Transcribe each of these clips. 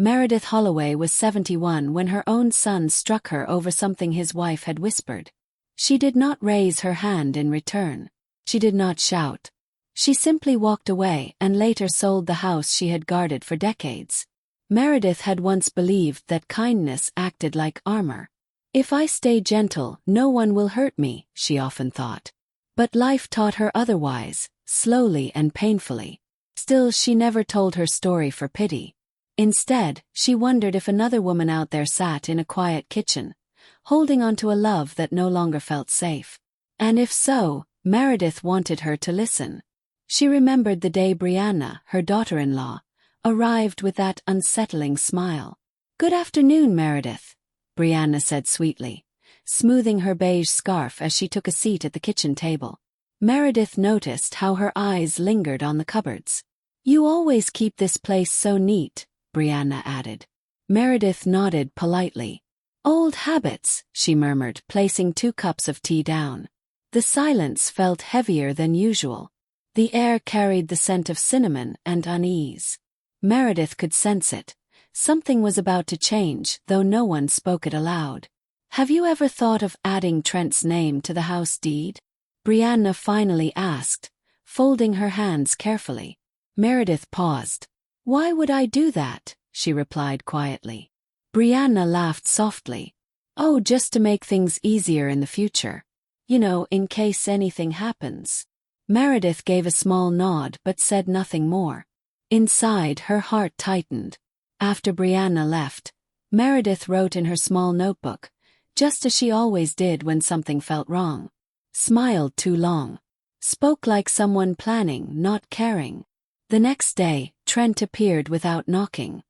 Meredith Holloway was 71 when her own son struck her over something his wife had whispered. She did not raise her hand in return. She did not shout. She simply walked away and later sold the house she had guarded for decades. Meredith had once believed that kindness acted like armor. If I stay gentle, no one will hurt me, she often thought. But life taught her otherwise, slowly and painfully. Still, she never told her story for pity. Instead, she wondered if another woman out there sat in a quiet kitchen, holding on to a love that no longer felt safe. And if so, Meredith wanted her to listen. She remembered the day Brianna, her daughter-in-law, arrived with that unsettling smile. "Good afternoon, Meredith," Brianna said sweetly, smoothing her beige scarf as she took a seat at the kitchen table. Meredith noticed how her eyes lingered on the cupboards. "You always keep this place so neat," Brianna added. Meredith nodded politely. "Old habits," she murmured, placing 2 cups of tea down. The silence felt heavier than usual. The air carried the scent of cinnamon and unease. Meredith could sense it. Something was about to change, though no one spoke it aloud. "Have you ever thought of adding Trent's name to the house deed?" Brianna finally asked, folding her hands carefully. Meredith paused. "Why would I do that?" she replied quietly. Brianna laughed softly. "Oh, just to make things easier in the future. You know, in case anything happens." Meredith gave a small nod but said nothing more. Inside, her heart tightened. After Brianna left, Meredith wrote in her small notebook, just as she always did when something felt wrong. Smiled too long. Spoke like someone planning, not caring. The next day, Trent appeared without knocking.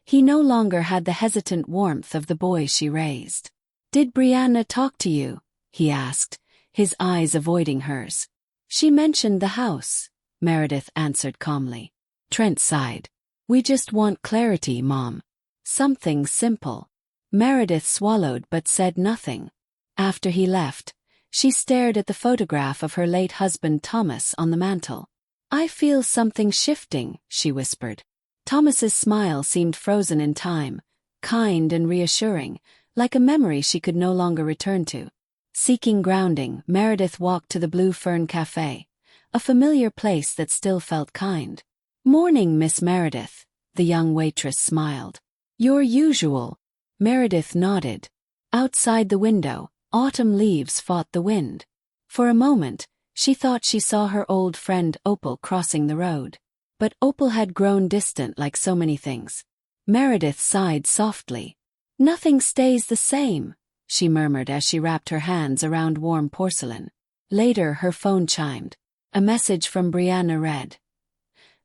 He no longer had the hesitant warmth of the boy she raised. "Did Brianna talk to you?" he asked, his eyes avoiding hers. "She mentioned the house," Meredith answered calmly. Trent sighed. "We just want clarity, Mom. Something simple." Meredith swallowed but said nothing. After he left, she stared at the photograph of her late husband Thomas on the mantel. "I feel something shifting," she whispered. Thomas's smile seemed frozen in time, kind and reassuring, like a memory she could no longer return to. Seeking grounding, Meredith walked to the Blue Fern Cafe, a familiar place that still felt kind. "Morning, Miss Meredith," the young waitress smiled. "Your usual." Meredith nodded. Outside the window, autumn leaves fought the wind. For a moment, she thought she saw her old friend Opel crossing the road. But Opel had grown distant like so many things. Meredith sighed softly. "Nothing stays the same," she murmured as she wrapped her hands around warm porcelain. Later, her phone chimed. A message from Brianna read,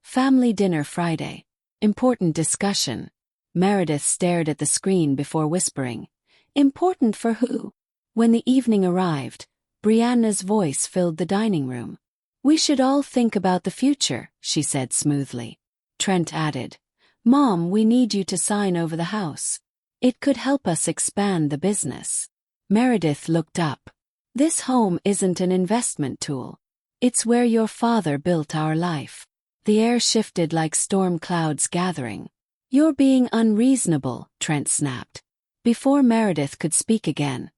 "Family dinner Friday. Important discussion." Meredith stared at the screen before whispering, "Important for who?" When the evening arrived, Brianna's voice filled the dining room. "We should all think about the future," she said smoothly. Trent added, "Mom, we need you to sign over the house. It could help us expand the business." Meredith looked up. "This home isn't an investment tool. It's where your father built our life." The air shifted like storm clouds gathering. "You're being unreasonable," Trent snapped. Before Meredith could speak again,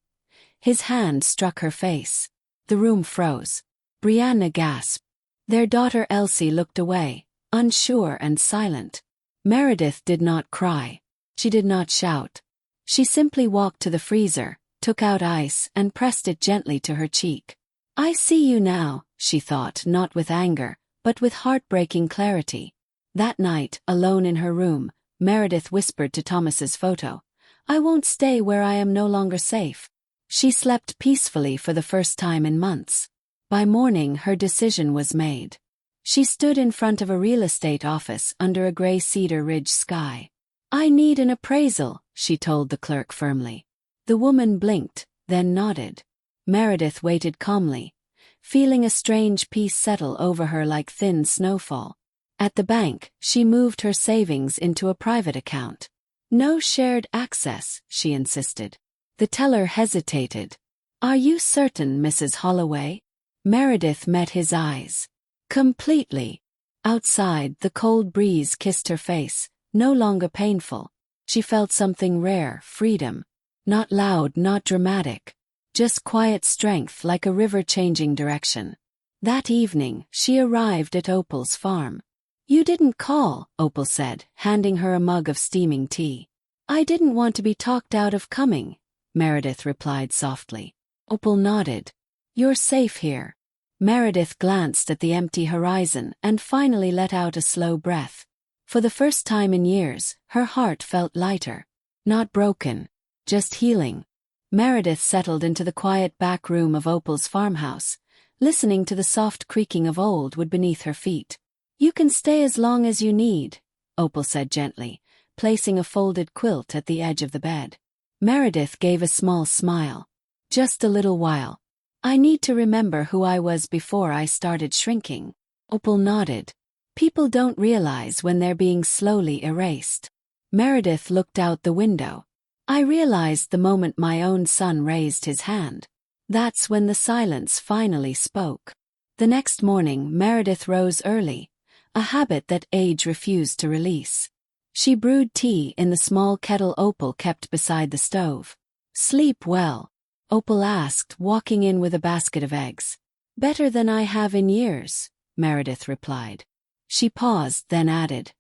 his hand struck her face. The room froze. Brianna gasped. Their daughter Elsie looked away, unsure and silent. Meredith did not cry. She did not shout. She simply walked to the freezer, took out ice, and pressed it gently to her cheek. "I see you now," she thought, not with anger, but with heartbreaking clarity. That night, alone in her room, Meredith whispered to Thomas's photo, "I won't stay where I am no longer safe." She slept peacefully for the first time in months. By morning, her decision was made. She stood in front of a real estate office under a gray Cedar Ridge sky. "I need an appraisal," she told the clerk firmly. The woman blinked, then nodded. Meredith waited calmly, feeling a strange peace settle over her like thin snowfall. At the bank, she moved her savings into a private account. "No shared access," she insisted. The teller hesitated. "Are you certain, Mrs. Holloway?" Meredith met his eyes. "Completely." Outside, the cold breeze kissed her face, no longer painful. She felt something rare, freedom. Not loud, not dramatic. Just quiet strength like a river changing direction. That evening, she arrived at Opel's farm. "You didn't call," Opel said, handing her a mug of steaming tea. "I didn't want to be talked out of coming," Meredith replied softly. Opel nodded. "You're safe here." Meredith glanced at the empty horizon and finally let out a slow breath. For the first time in years, her heart felt lighter. Not broken, just healing. Meredith settled into the quiet back room of Opel's farmhouse, listening to the soft creaking of old wood beneath her feet. "You can stay as long as you need," Opel said gently, placing a folded quilt at the edge of the bed. Meredith gave a small smile. "Just a little while. I need to remember who I was before I started shrinking." Opel nodded. "People don't realize when they're being slowly erased." Meredith looked out the window. "I realized the moment my own son raised his hand. That's when the silence finally spoke." The next morning, Meredith rose early, a habit that age refused to release. She brewed tea in the small kettle Opel kept beside the stove. "Sleep well?" Opel asked, walking in with a basket of eggs. "Better than I have in years," Meredith replied. She paused, then added,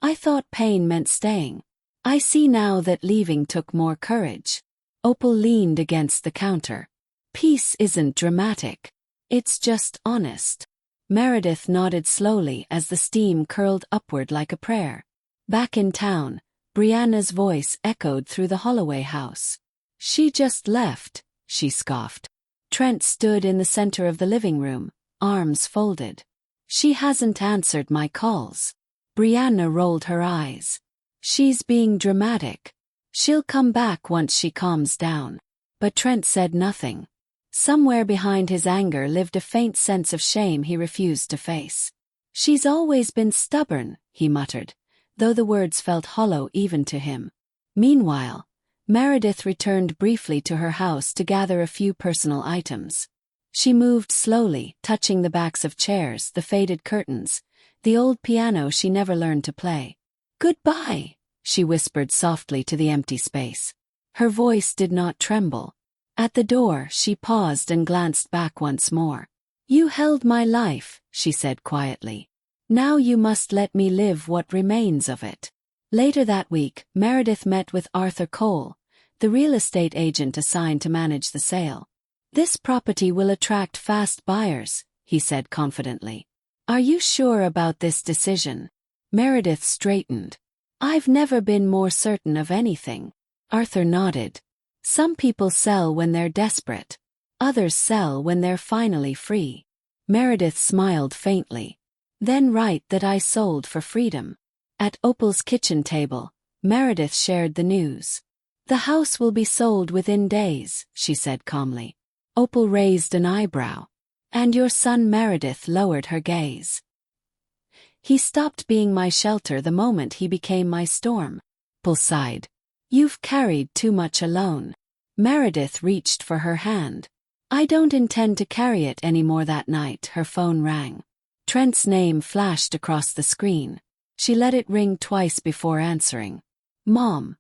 "I thought pain meant staying. I see now that leaving took more courage." Opel leaned against the counter. "Peace isn't dramatic. It's just honest." Meredith nodded slowly as the steam curled upward like a prayer. Back in town, Brianna's voice echoed through the Holloway house. "She just left," she scoffed. Trent stood in the center of the living room, arms folded. "She hasn't answered my calls." Brianna rolled her eyes. "She's being dramatic. She'll come back once she calms down." But Trent said nothing. Somewhere behind his anger lived a faint sense of shame he refused to face. "She's always been stubborn," he muttered, though the words felt hollow even to him. Meanwhile, Meredith returned briefly to her house to gather a few personal items. She moved slowly, touching the backs of chairs, the faded curtains, the old piano she never learned to play. "Goodbye," she whispered softly to the empty space. Her voice did not tremble. At the door, she paused and glanced back once more. "You held my life," she said quietly. "Now you must let me live what remains of it." Later that week, Meredith met with Arthur Cole, the real estate agent assigned to manage the sale. "This property will attract fast buyers," he said confidently. "Are you sure about this decision?" Meredith straightened. "I've never been more certain of anything." Arthur nodded. "Some people sell when they're desperate. Others sell when they're finally free." Meredith smiled faintly. "Then write that I sold for freedom." At Opel's kitchen table, Meredith shared the news. "The house will be sold within days," she said calmly. Opel raised an eyebrow. "And your son?" Meredith lowered her gaze. "He stopped being my shelter the moment he became my storm." Opel sighed. "You've carried too much alone." Meredith reached for her hand. "I don't intend to carry it anymore." That night, her phone rang. Trent's name flashed across the screen. She let it ring twice before answering. "Mom."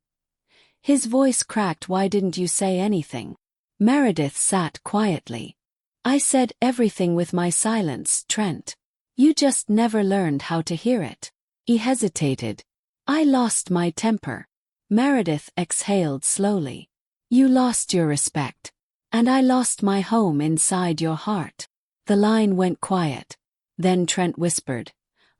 His voice cracked. "Why didn't you say anything?" Meredith sat quietly. "I said everything with my silence, Trent. You just never learned how to hear it." He hesitated. "I lost my temper." Meredith exhaled slowly. "You lost your respect. And I lost my home inside your heart." The line went quiet. Then Trent whispered,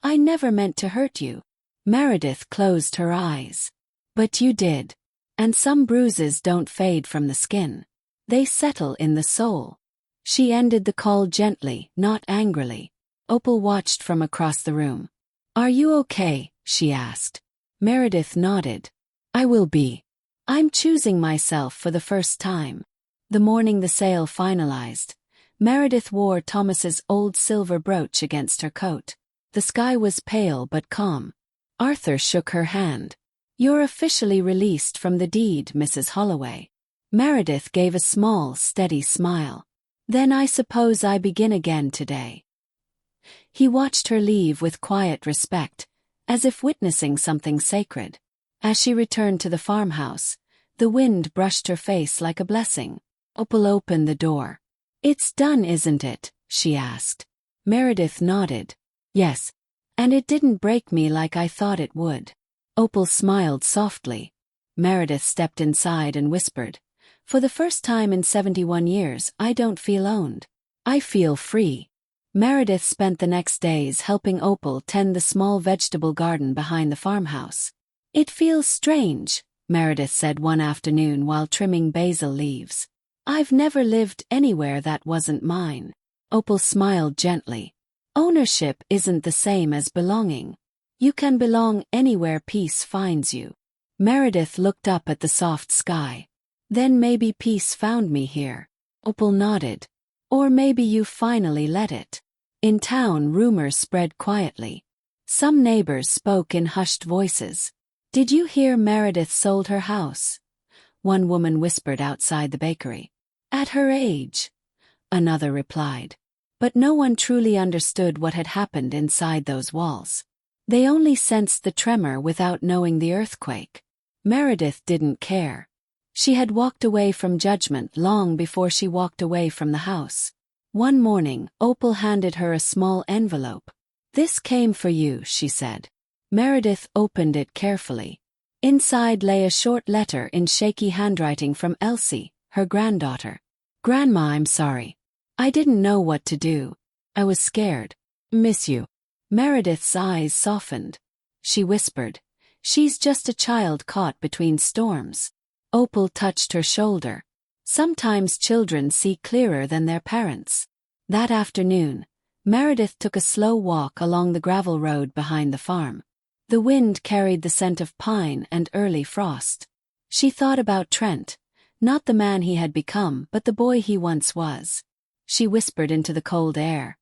"I never meant to hurt you." Meredith closed her eyes. "But you did. And some bruises don't fade from the skin. They settle in the soul." She ended the call gently, not angrily. Opel watched from across the room. "Are you okay?" she asked. Meredith nodded. "I will be. I'm choosing myself for the first time." The morning the sale finalized, Meredith wore Thomas's old silver brooch against her coat. The sky was pale but calm. Arthur shook her hand. "You're officially released from the deed, Mrs. Holloway." Meredith gave a small, steady smile. "Then I suppose I begin again today." He watched her leave with quiet respect, as if witnessing something sacred. As she returned to the farmhouse, the wind brushed her face like a blessing. Opel opened the door. "It's done, isn't it?" she asked. Meredith nodded. "Yes. And it didn't break me like I thought it would." Opel smiled softly. Meredith stepped inside and whispered, "For the first time in 71 years, I don't feel owned. I feel free." Meredith spent the next days helping Opel tend the small vegetable garden behind the farmhouse. "It feels strange," Meredith said one afternoon while trimming basil leaves. "I've never lived anywhere that wasn't mine." Opel smiled gently. "Ownership isn't the same as belonging. You can belong anywhere peace finds you." Meredith looked up at the soft sky. "Then maybe peace found me here." Opel nodded. "Or maybe you finally let it." In town, rumors spread quietly. Some neighbors spoke in hushed voices. "Did you hear Meredith sold her house?" One woman whispered outside the bakery. "At her age," another replied. But no one truly understood what had happened inside those walls. They only sensed the tremor without knowing the earthquake. Meredith didn't care. She had walked away from judgment long before she walked away from the house. One morning, Opel handed her a small envelope. "This came for you," she said. Meredith opened it carefully. Inside lay a short letter in shaky handwriting from Elsie, her granddaughter. "Grandma, I'm sorry. I didn't know what to do. I was scared. Miss you." Meredith's eyes softened. She whispered, "She's just a child caught between storms." Opel touched her shoulder. Sometimes children see clearer than their parents. That afternoon, Meredith took a slow walk along the gravel road behind the farm. The wind carried the scent of pine and early frost. She thought about Trent, not the man he had become but the boy he once was. She whispered into the cold air,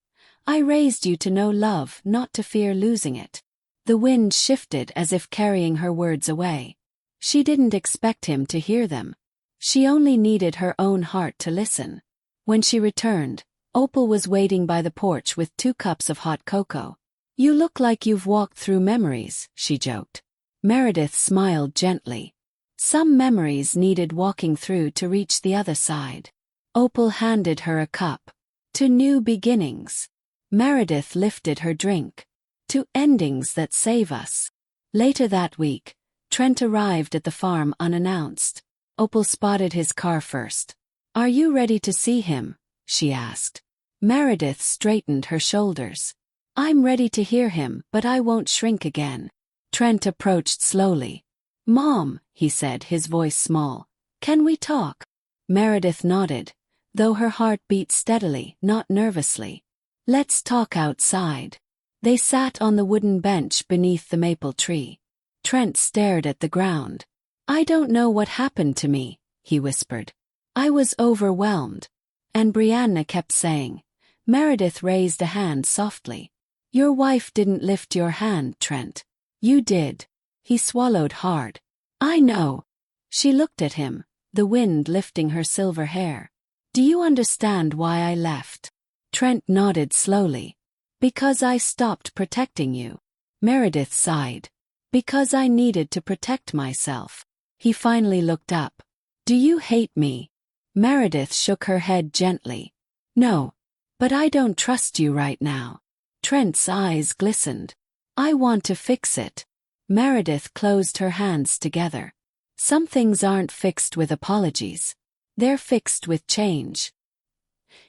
"I raised you to know love, not to fear losing it." The wind shifted as if carrying her words away. She didn't expect him to hear them. She only needed her own heart to listen. When she returned, Opel was waiting by the porch with 2 cups of hot cocoa. "You look like you've walked through memories," she joked. Meredith smiled gently. Some memories needed walking through to reach the other side. Opel handed her a cup. "To new beginnings." Meredith lifted her drink. "To endings that save us." Later that week, Trent arrived at the farm unannounced. Opel spotted his car first. "Are you ready to see him?" she asked. Meredith straightened her shoulders. "I'm ready to hear him, but I won't shrink again." Trent approached slowly. "Mom," he said, his voice small, "can we talk?" Meredith nodded, though her heart beat steadily, not nervously. "Let's talk outside." They sat on the wooden bench beneath the maple tree. Trent stared at the ground. "I don't know what happened to me," he whispered. "I was overwhelmed." And Brianna kept saying. Meredith raised a hand softly. "Your wife didn't lift your hand, Trent. You did." He swallowed hard. "I know." She looked at him, the wind lifting her silver hair. "Do you understand why I left?" Trent nodded slowly. "Because I stopped protecting you." Meredith sighed. "Because I needed to protect myself." He finally looked up. "Do you hate me?" Meredith shook her head gently. "No. But I don't trust you right now." Trent's eyes glistened. "I want to fix it." Meredith closed her hands together. "Some things aren't fixed with apologies. They're fixed with change."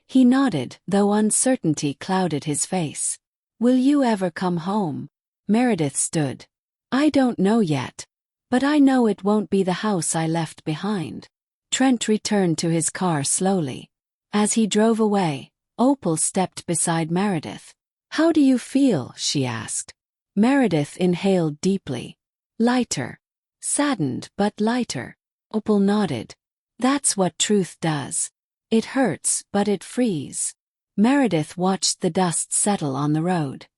He nodded, though uncertainty clouded his face. "Will you ever come home?" Meredith stood. "I don't know yet. But I know it won't be the house I left behind." Trent returned to his car slowly. As he drove away, Opel stepped beside Meredith. "How do you feel?" she asked. Meredith inhaled deeply. "Lighter." "Saddened but lighter." Opel nodded. "That's what truth does. It hurts, but it frees." Meredith watched the dust settle on the road.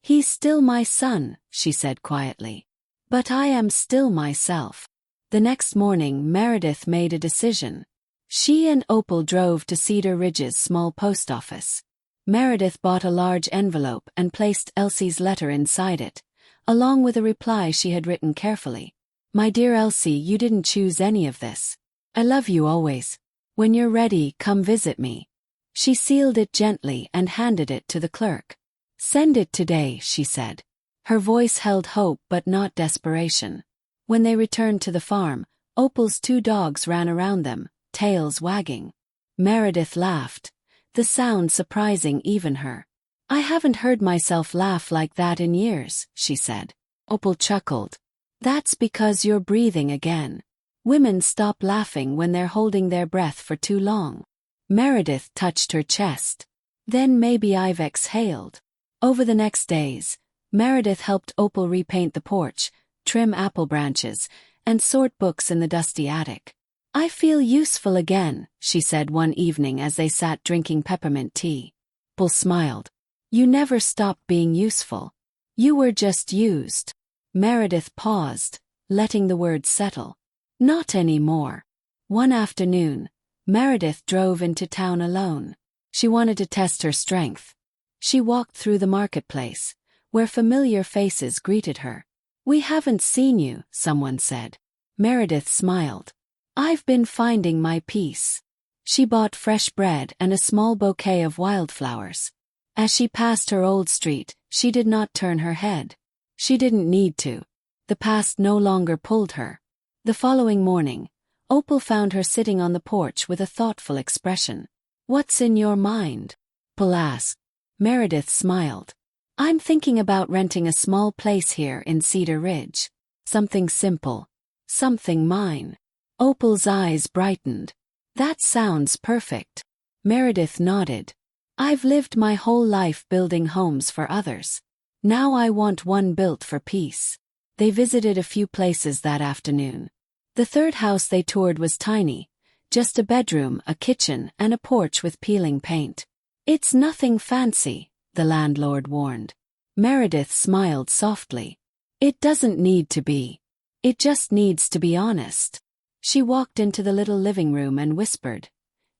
"He's still my son," she said quietly. "But I am still myself." The next morning Meredith made a decision. She and Opel drove to Cedar Ridge's small post office. Meredith bought a large envelope and placed Elsie's letter inside it, along with a reply she had written carefully. My dear Elsie, you didn't choose any of this. I love you always. When you're ready, come visit me. She sealed it gently and handed it to the clerk. Send it today, she said. Her voice held hope but not desperation. When they returned to the farm, Opal's 2 dogs ran around them, tails wagging. Meredith laughed, the sound surprising even her. I haven't heard myself laugh like that in years, she said. Opal chuckled. That's because you're breathing again. Women stop laughing when they're holding their breath for too long. Meredith touched her chest. Then maybe I've exhaled. Over the next days, Meredith helped Opal repaint the porch, trim apple branches, and sort books in the dusty attic. I feel useful again, she said one evening as they sat drinking peppermint tea. Opal smiled. You never stopped being useful. You were just used. Meredith paused, letting the words settle. Not anymore. One afternoon, Meredith drove into town alone. She wanted to test her strength. She walked through the marketplace, where familiar faces greeted her. We haven't seen you, someone said. Meredith smiled. I've been finding my peace. She bought fresh bread and a small bouquet of wildflowers. As she passed her old street, she did not turn her head. She didn't need to. The past no longer pulled her. The following morning, Opal found her sitting on the porch with a thoughtful expression. What's in your mind? Opal asked. Meredith smiled. I'm thinking about renting a small place here in Cedar Ridge. Something simple. Something mine. Opal's eyes brightened. That sounds perfect. Meredith nodded. I've lived my whole life building homes for others. Now I want one built for peace. They visited a few places that afternoon. The third house they toured was tiny, just a bedroom, a kitchen, and a porch with peeling paint. It's nothing fancy, the landlord warned. Meredith smiled softly. It doesn't need to be. It just needs to be honest. She walked into the little living room and whispered,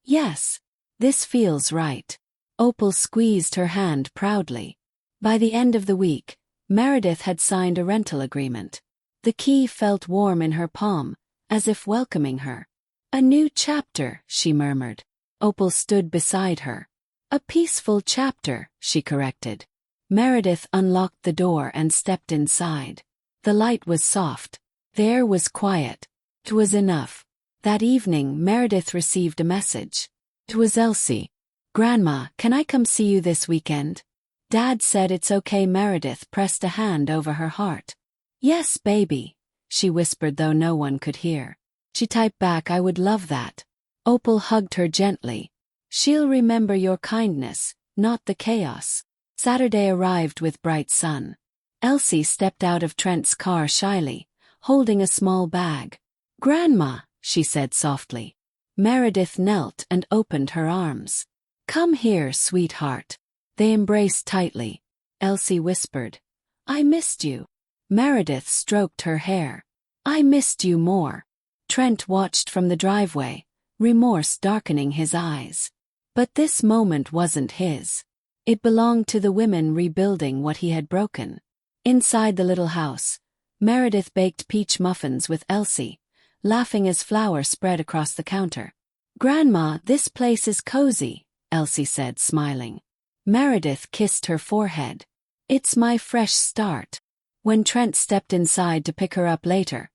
Yes, this feels right. Opal squeezed her hand proudly. By the end of the week, Meredith had signed a rental agreement. The key felt warm in her palm, as if welcoming her. A new chapter, she murmured. Opal stood beside her. A peaceful chapter, she corrected. Meredith unlocked the door and stepped inside. The light was soft. The air was quiet. It was enough. That evening, Meredith received a message. It was Elsie. Grandma, can I come see you this weekend? Dad said it's okay. Meredith pressed a hand over her heart. Yes, baby, she whispered though no one could hear. She typed back, I would love that. Opal hugged her gently. She'll remember your kindness, not the chaos. Saturday arrived with bright sun. Elsie stepped out of Trent's car shyly, holding a small bag. Grandma, she said softly. Meredith knelt and opened her arms. Come here, sweetheart. They embraced tightly. Elsie whispered, I missed you. Meredith stroked her hair. I missed you more. Trent watched from the driveway, remorse darkening his eyes. But this moment wasn't his. It belonged to the women rebuilding what he had broken. Inside the little house, Meredith baked peach muffins with Elsie, laughing as flour spread across the counter. Grandma, this place is cozy, Elsie said, smiling. Meredith kissed her forehead. It's my fresh start. When Trent stepped inside to pick her up later,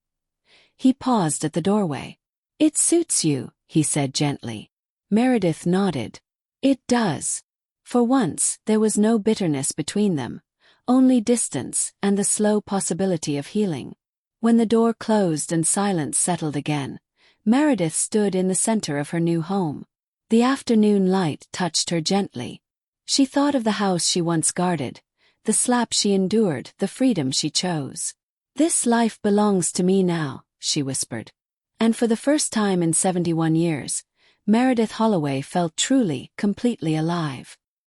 he paused at the doorway. It suits you, he said gently. Meredith nodded. It does. For once, there was no bitterness between them, only distance and the slow possibility of healing. When the door closed and silence settled again, Meredith stood in the center of her new home. The afternoon light touched her gently. She thought of the house she once guarded, the slap she endured, the freedom she chose. This life belongs to me now, she whispered. And for the first time in 71 years, Meredith Holloway felt truly, completely alive.